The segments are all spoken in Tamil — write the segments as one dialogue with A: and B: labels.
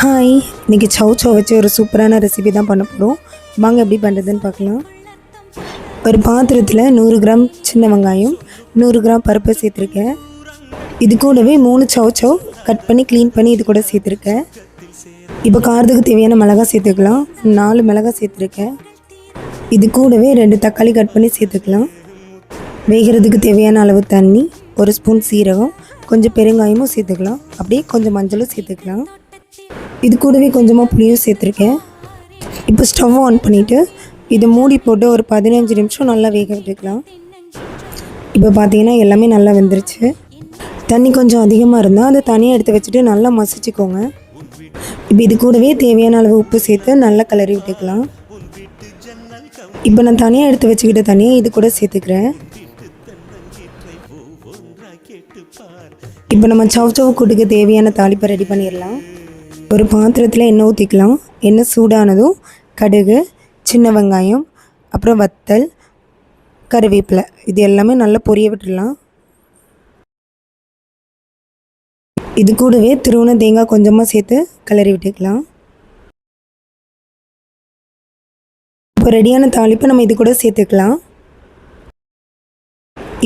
A: ஹாய், இன்றைக்கி சவ் சவ் வச்சு ஒரு சூப்பரான ரெசிபி தான் பண்ண போகிறோம். வாங்க எப்படி பண்ணுறதுன்னு பார்க்கலாம். ஒரு பாத்திரத்தில் 100 கிராம் சின்ன வெங்காயம், 100 கிராம் பருப்பு சேர்த்துருக்கேன். இது கூடவே 3 சவ் சவ் கட் பண்ணி க்ளீன் பண்ணி இது கூட சேர்த்துருக்கேன். இப்போ காரத்துக்கு தேவையான மிளகாய் சேர்த்துக்கலாம். 4 மிளகாய் சேர்த்துருக்கேன். இது கூடவே 2 தக்காளி கட் பண்ணி சேர்த்துக்கலாம். வேகிறதுக்கு தேவையான அளவு தண்ணி, 1 ஸ்பூன் சீரகம், கொஞ்சம் பெருங்காயமும் சேர்த்துக்கலாம். அப்படியே கொஞ்சம் மஞ்சளும் சேர்த்துக்கலாம். இது கூடவே கொஞ்சமாக புளியும் சேர்த்துருக்கேன். இப்போ ஸ்டவ் ஆன் பண்ணிவிட்டு இதை மூடி போட்டு ஒரு 15 நிமிஷம் நல்லா வேக விட்டுக்கலாம். இப்போ பார்த்தீங்கன்னா எல்லாமே நல்லா வெந்துருச்சு. தண்ணி கொஞ்சம் அதிகமாக இருந்தால் அதை தனியாக எடுத்து வச்சுட்டு நல்லா மசிச்சுக்கோங்க. இப்போ இது கூடவே தேவையான அளவு உப்பு சேர்த்து நல்லா கிளறி விட்டுக்கலாம். இப்போ நான் தனியாக எடுத்து வச்சுக்கிட்ட தண்ணியை இது கூட சேர்த்துக்கிறேன். இப்போ நம்ம சவ் சவ் கூட்டுக்கு தேவையான தாளிப்பை ரெடி பண்ணிடலாம். ஒரு பாத்திரத்தில் எண்ணெய் ஊற்றிக்கலாம். எண்ணெய் சூடானதும் கடுகு, சின்ன வெங்காயம், அப்புறம் வத்தல், கருவேப்பிலை இது எல்லாமே நல்லா பொரிய விட்டுடலாம். இது கூடவே துருவின தேங்காய் கொஞ்சமாக சேர்த்து கிளறி விட்டுக்கலாம். இப்போ ரெடியான தாளிப்பை நம்ம இது கூட சேர்த்துக்கலாம்.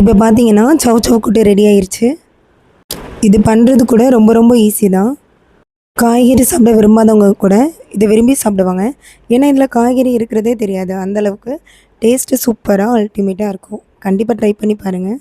A: இப்போ பார்த்தீங்கன்னா சவ் சவ் கூட்டு ரெடி ஆயிடுச்சு. இது பண்ணுறது கூட ரொம்ப ரொம்ப ஈஸி தான். காய்கறி சாப்பிட விரும்பாதவங்க கூட இதை விரும்பி சாப்பிடுவாங்க. ஏன்னா இதில் காய்கறி இருக்கிறதே தெரியாது. அந்தளவுக்கு டேஸ்ட்டு சூப்பராக அல்டிமேட்டாக இருக்கும். கண்டிப்பாக ட்ரை பண்ணி பாருங்கள்.